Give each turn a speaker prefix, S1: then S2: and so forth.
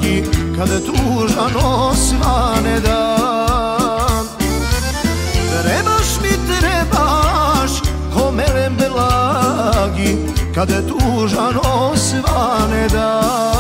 S1: dragi, kad tužan osvane dan. Trebaš mi, trebaš, ko melem blagi, kad tužan osvane dan.